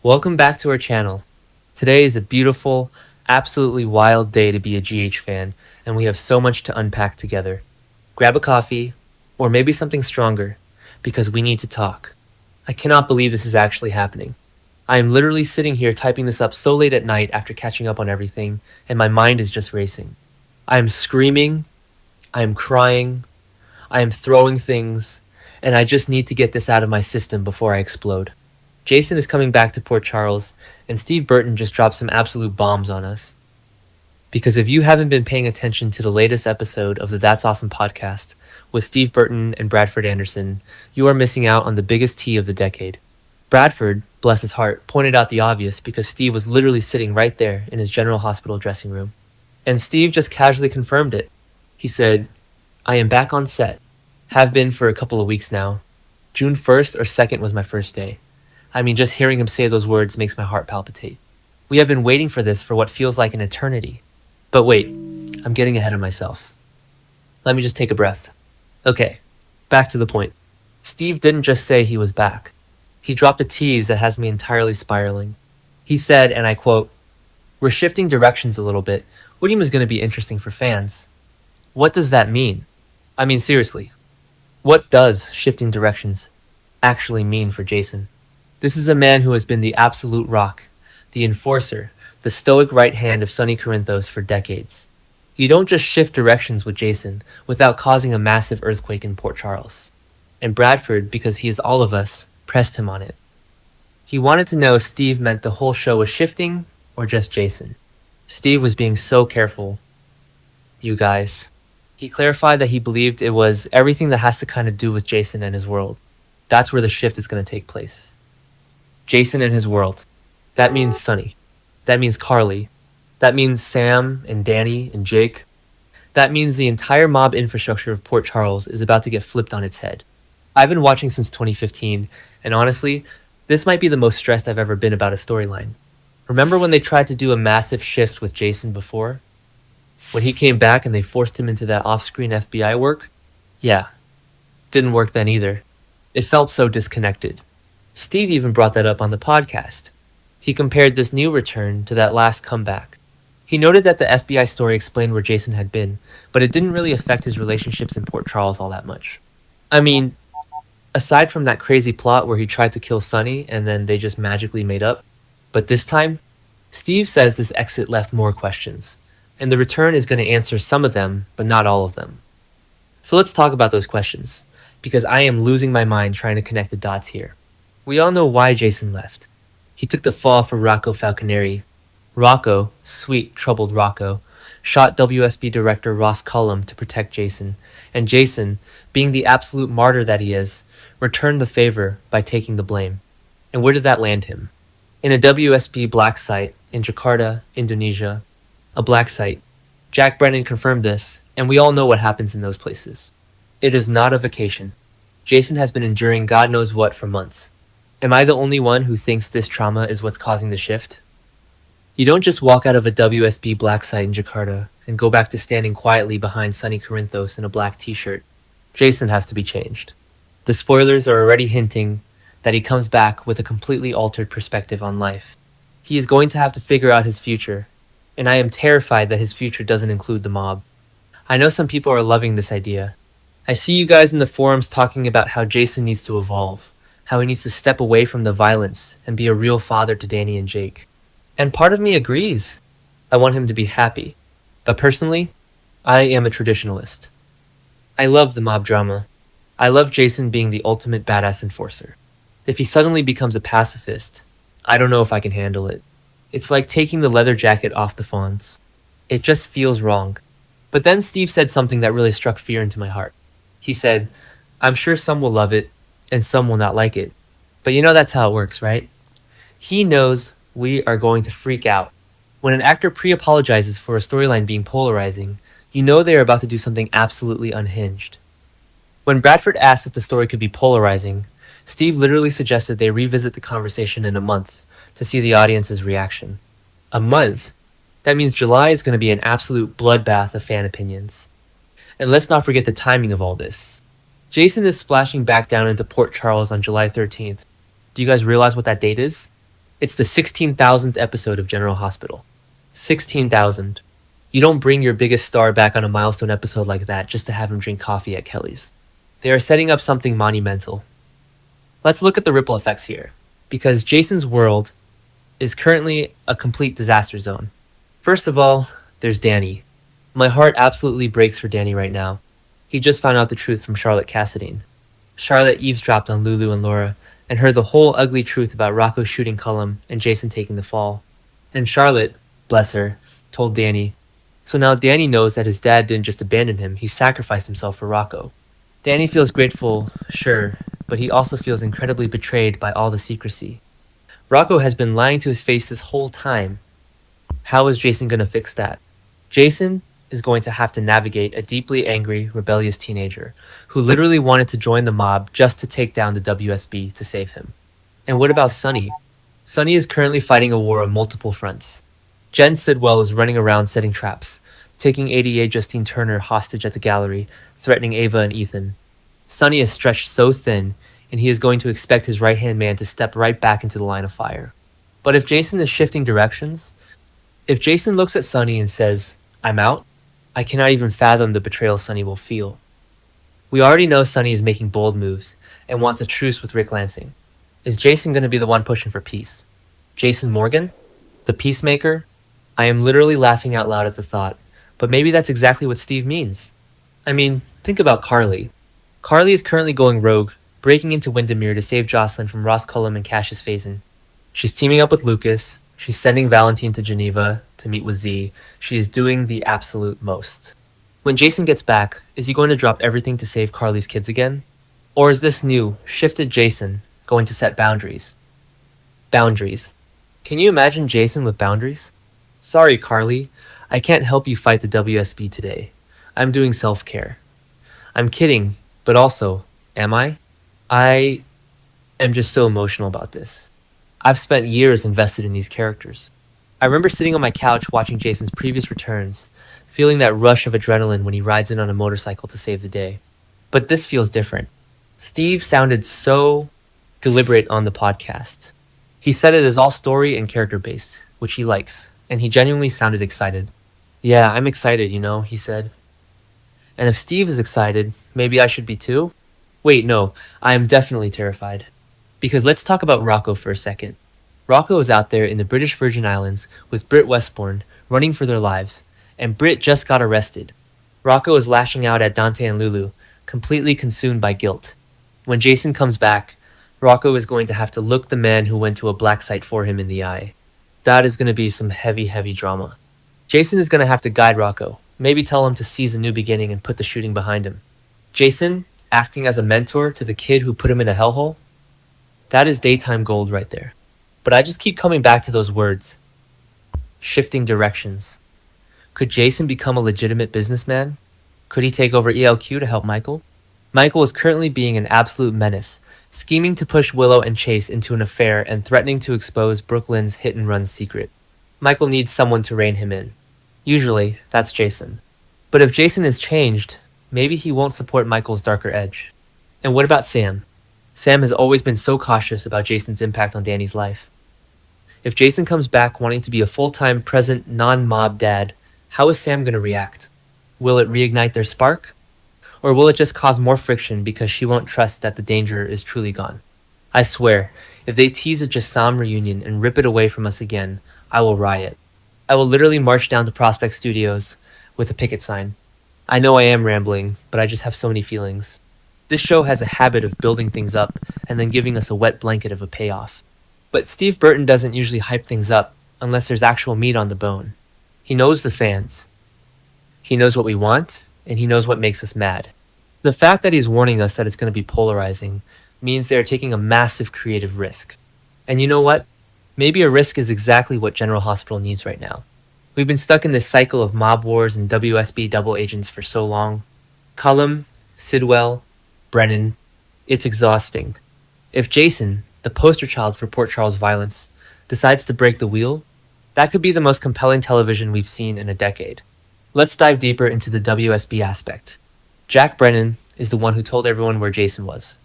Welcome back to our channel. Today is a beautiful, absolutely wild day to be a GH fan, and we have so much to unpack together. Grab a coffee, or maybe something stronger, because we need to talk. I cannot believe this is actually happening. I am literally sitting here typing this up so late at night after catching up on everything, and my mind is just racing. I am screaming, I am crying, I am throwing things, and I just need to get this out of my system before I explode. Jason is coming back to Port Charles, and Steve Burton just dropped some absolute bombs on us. Because if you haven't been paying attention to the latest episode of the That's Awesome podcast with Steve Burton and Bradford Anderson, you are missing out on the biggest tea of the decade. Bradford, bless his heart, pointed out the obvious because Steve was literally sitting right there in his General Hospital dressing room. And Steve just casually confirmed it. He said, "I am back on set. Have been for a couple of weeks now. June 1st or 2nd was my first day. I mean, just hearing him say those words makes my heart palpitate. We have been waiting for this for what feels like an eternity. But wait, I'm getting ahead of myself. Let me just take a breath. Okay, back to the point. Steve didn't just say he was back. He dropped a tease that has me entirely spiraling. He said, and I quote, "We're shifting directions a little bit. William is going to be interesting for fans." What does that mean? I mean, seriously, what does shifting directions actually mean for Jason? This is a man who has been the absolute rock, the enforcer, the stoic right hand of Sonny Corinthos for decades. You don't just shift directions with Jason without causing a massive earthquake in Port Charles. And Bradford, because he is all of us, pressed him on it. He wanted to know if Steve meant the whole show was shifting or just Jason. Steve was being so careful. You guys. He clarified that he believed it was everything that has to kind of do with Jason and his world. That's where the shift is going to take place. Jason and his world. That means Sonny. That means Carly. That means Sam and Danny and Jake. That means the entire mob infrastructure of Port Charles is about to get flipped on its head. I've been watching since 2015, and honestly, this might be the most stressed I've ever been about a storyline. Remember when they tried to do a massive shift with Jason before? When he came back and they forced him into that off-screen FBI work? Yeah, didn't work then either. It felt so disconnected. Steve even brought that up on the podcast. He compared this new return to that last comeback. He noted that the FBI story explained where Jason had been, but it didn't really affect his relationships in Port Charles all that much. I mean, aside from that crazy plot where he tried to kill Sonny and then they just magically made up. But this time, Steve says this exit left more questions, and the return is going to answer some of them, but not all of them. So let's talk about those questions, because I am losing my mind trying to connect the dots here. We all know why Jason left. He took the fall for Rocco Falconeri. Rocco, sweet, troubled Rocco, shot WSB director Ross Cullum to protect Jason, and Jason, being the absolute martyr that he is, returned the favor by taking the blame. And where did that land him? In a WSB black site in Jakarta, Indonesia. A black site. Jack Brennan confirmed this, and we all know what happens in those places. It is not a vacation. Jason has been enduring God knows what for months. Am I the only one who thinks this trauma is what's causing the shift? You don't just walk out of a WSB black site in Jakarta and go back to standing quietly behind Sonny Corinthos in a black t-shirt. Jason has to be changed. The spoilers are already hinting that he comes back with a completely altered perspective on life. He is going to have to figure out his future, and I am terrified that his future doesn't include the mob. I know some people are loving this idea. I see you guys in the forums talking about how Jason needs to evolve, how he needs to step away from the violence and be a real father to Danny and Jake. And part of me agrees. I want him to be happy. But personally, I am a traditionalist. I love the mob drama. I love Jason being the ultimate badass enforcer. If he suddenly becomes a pacifist, I don't know if I can handle it. It's like taking the leather jacket off the fawns. It just feels wrong. But then Steve said something that really struck fear into my heart. He said, "I'm sure some will love it, and some will not like it. But you know that's how it works, right?" He knows we are going to freak out. When an actor pre-apologizes for a storyline being polarizing, you know they are about to do something absolutely unhinged. When Bradford asked if the story could be polarizing, Steve literally suggested they revisit the conversation in a month to see the audience's reaction. A month? That means July is going to be an absolute bloodbath of fan opinions. And let's not forget the timing of all this. Jason is splashing back down into Port Charles on July 13th. Do you guys realize what that date is? It's the 16,000th episode of General Hospital. 16,000. You don't bring your biggest star back on a milestone episode like that just to have him drink coffee at Kelly's. They are setting up something monumental. Let's look at the ripple effects here, because Jason's world is currently a complete disaster zone. First of all, there's Danny. My heart absolutely breaks for Danny right now. He just found out the truth from Charlotte Cassadine. Charlotte eavesdropped on Lulu and Laura and heard the whole ugly truth about Rocco shooting Cullum and Jason taking the fall. And Charlotte, bless her, told Danny. So now Danny knows that his dad didn't just abandon him, he sacrificed himself for Rocco. Danny feels grateful, sure, but he also feels incredibly betrayed by all the secrecy. Rocco has been lying to his face this whole time. How is Jason going to fix that? Jason is going to have to navigate a deeply angry, rebellious teenager who literally wanted to join the mob just to take down the WSB to save him. And what about Sonny? Sonny is currently fighting a war on multiple fronts. Jen Sidwell is running around setting traps, taking ADA Justine Turner hostage at the gallery, threatening Ava and Ethan. Sonny is stretched so thin, and he is going to expect his right-hand man to step right back into the line of fire. But if Jason is shifting directions, if Jason looks at Sonny and says, "I'm out," I cannot even fathom the betrayal Sonny will feel. We already know Sonny is making bold moves and wants a truce with Rick Lansing. Is Jason going to be the one pushing for peace? Jason Morgan? The peacemaker? I am literally laughing out loud at the thought, but maybe that's exactly what Steve means. I mean, think about Carly. Carly is currently going rogue, breaking into Windermere to save Jocelyn from Ross Cullum and Cassius Faison. She's teaming up with Lucas, she's sending Valentine to Geneva to meet with Z, she is doing the absolute most. When Jason gets back, is he going to drop everything to save Carly's kids again? Or is this new, shifted Jason going to set boundaries? Boundaries. Can you imagine Jason with boundaries? Sorry, Carly, I can't help you fight the WSB today. I'm doing self-care. I'm kidding, but also, am I? I am just so emotional about this. I've spent years invested in these characters. I remember sitting on my couch watching Jason's previous returns, feeling that rush of adrenaline when he rides in on a motorcycle to save the day. But this feels different. Steve sounded so deliberate on the podcast. He said it is all story and character based, which he likes, and he genuinely sounded excited. Yeah, I'm excited, he said. And if Steve is excited, maybe I should be too? Wait, no, I am definitely terrified. Because let's talk about Rocco for a second. Rocco is out there in the British Virgin Islands with Britt Westbourne, running for their lives, and Britt just got arrested. Rocco is lashing out at Dante and Lulu, completely consumed by guilt. When Jason comes back, Rocco is going to have to look the man who went to a black site for him in the eye. That is going to be some heavy, heavy drama. Jason is going to have to guide Rocco, maybe tell him to seize a new beginning and put the shooting behind him. Jason, acting as a mentor to the kid who put him in a hellhole? That is daytime gold right there. But I just keep coming back to those words. Shifting directions. Could Jason become a legitimate businessman? Could he take over ELQ to help Michael? Michael is currently being an absolute menace, scheming to push Willow and Chase into an affair and threatening to expose Brooklyn's hit-and-run secret. Michael needs someone to rein him in. Usually, that's Jason. But if Jason is changed, maybe he won't support Michael's darker edge. And what about Sam? Sam has always been so cautious about Jason's impact on Danny's life. If Jason comes back wanting to be a full-time, present, non-mob dad, how is Sam going to react? Will it reignite their spark? Or will it just cause more friction because she won't trust that the danger is truly gone? I swear, if they tease a Jassam reunion and rip it away from us again, I will riot. I will literally march down to Prospect Studios with a picket sign. I know I am rambling, but I just have so many feelings. This show has a habit of building things up and then giving us a wet blanket of a payoff. But Steve Burton doesn't usually hype things up unless there's actual meat on the bone. He knows the fans. He knows what we want, and he knows what makes us mad. The fact that he's warning us that it's going to be polarizing means they're taking a massive creative risk. And you know what? Maybe a risk is exactly what General Hospital needs right now. We've been stuck in this cycle of mob wars and WSB double agents for so long. Cullum, Sidwell, Brennan. It's exhausting. If Jason, the poster child for Port Charles violence, decides to break the wheel, that could be the most compelling television we've seen in a decade. Let's dive deeper into the WSB aspect. Jack Brennan is the one who told everyone where Jason was.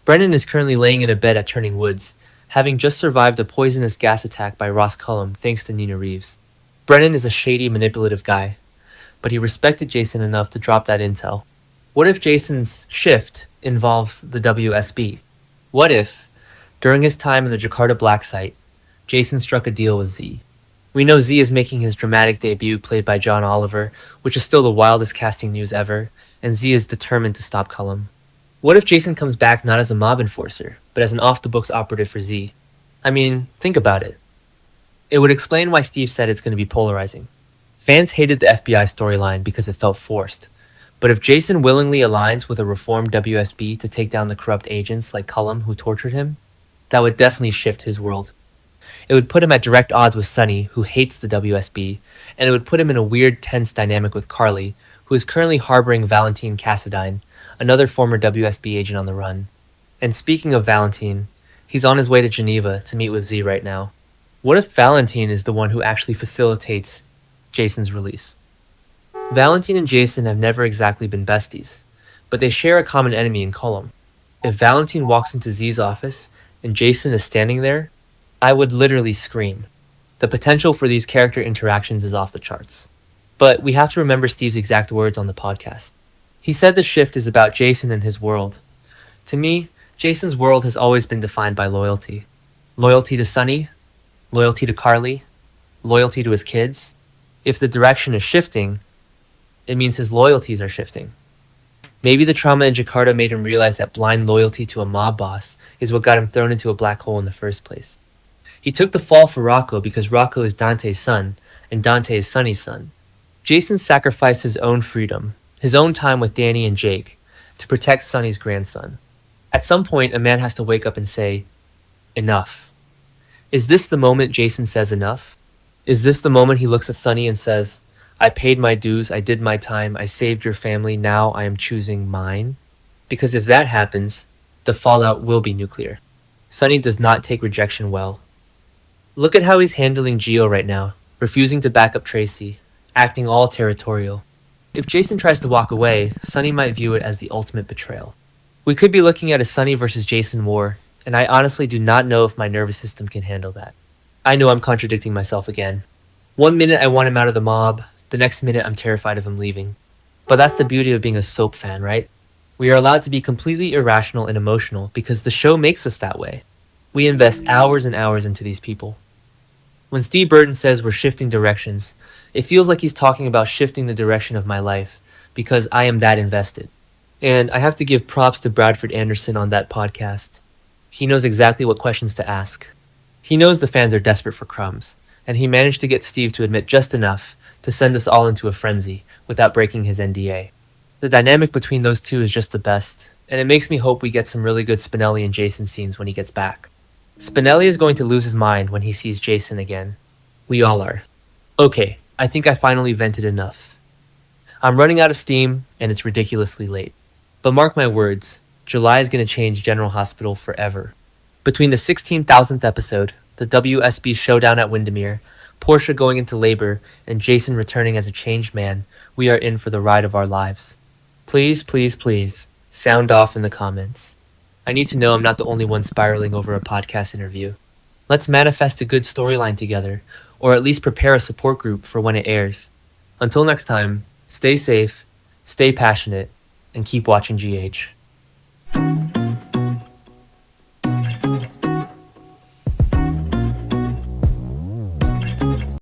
Brennan is currently laying in a bed at Turning Woods, having just survived a poisonous gas attack by Ross Cullum thanks to Nina Reeves. Brennan is a shady, manipulative guy, but he respected Jason enough to drop that intel. What if Jason's shift involves the WSB? What if, during his time in the Jakarta Black Site, Jason struck a deal with Z? We know Z is making his dramatic debut played by John Oliver, which is still the wildest casting news ever, and Z is determined to stop Cullum. What if Jason comes back not as a mob enforcer, but as an off-the-books operative for Z? I mean, think about it. It would explain why Steve said it's going to be polarizing. Fans hated the FBI storyline because it felt forced. But if Jason willingly aligns with a reformed WSB to take down the corrupt agents like Cullum who tortured him, that would definitely shift his world. It would put him at direct odds with Sonny, who hates the WSB, and it would put him in a weird, tense dynamic with Carly, who is currently harboring Valentine Cassadine, another former WSB agent on the run. And speaking of Valentine, he's on his way to Geneva to meet with Z right now. What if Valentine is the one who actually facilitates Jason's release? Valentine and Jason have never exactly been besties, but they share a common enemy in Cullum. If Valentine walks into Z's office and Jason is standing there, I would literally scream. The potential for these character interactions is off the charts. But we have to remember Steve's exact words on the podcast. He said the shift is about Jason and his world. To me, Jason's world has always been defined by loyalty. Loyalty to Sonny, loyalty to Carly, loyalty to his kids. If the direction is shifting, it means his loyalties are shifting. Maybe the trauma in Jakarta made him realize that blind loyalty to a mob boss is what got him thrown into a black hole in the first place. He took the fall for Rocco because Rocco is Dante's son, and Dante is Sonny's son. Jason sacrificed his own freedom, his own time with Danny and Jake, to protect Sonny's grandson. At some point, a man has to wake up and say, enough. Is this the moment Jason says enough? Is this the moment he looks at Sonny and says, I paid my dues, I did my time, I saved your family, now I am choosing mine? Because if that happens, the fallout will be nuclear. Sonny does not take rejection well. Look at how he's handling Gio right now, refusing to back up Tracy, acting all territorial. If Jason tries to walk away, Sonny might view it as the ultimate betrayal. We could be looking at a Sonny versus Jason war, and I honestly do not know if my nervous system can handle that. I know I'm contradicting myself again. One minute I want him out of the mob, the next minute I'm terrified of him leaving. But that's the beauty of being a soap fan, right? We are allowed to be completely irrational and emotional because the show makes us that way. We invest hours and hours into these people. When Steve Burton says we're shifting directions, it feels like he's talking about shifting the direction of my life because I am that invested. And I have to give props to Bradford Anderson on that podcast. He knows exactly what questions to ask. He knows the fans are desperate for crumbs, and he managed to get Steve to admit just enough to send us all into a frenzy without breaking his NDA. The dynamic between those two is just the best, and it makes me hope we get some really good Spinelli and Jason scenes when he gets back. Spinelli is going to lose his mind when he sees Jason again. We all are. Okay, I think I finally vented enough. I'm running out of steam, and it's ridiculously late. But mark my words, July is going to change General Hospital forever. Between the 16,000th episode, the WSB showdown at Windermere, Portia going into labor, and Jason returning as a changed man, we are in for the ride of our lives. Please, please, please, sound off in the comments. I need to know I'm not the only one spiraling over a podcast interview. Let's manifest a good storyline together, or at least prepare a support group for when it airs. Until next time, stay safe, stay passionate, and keep watching GH.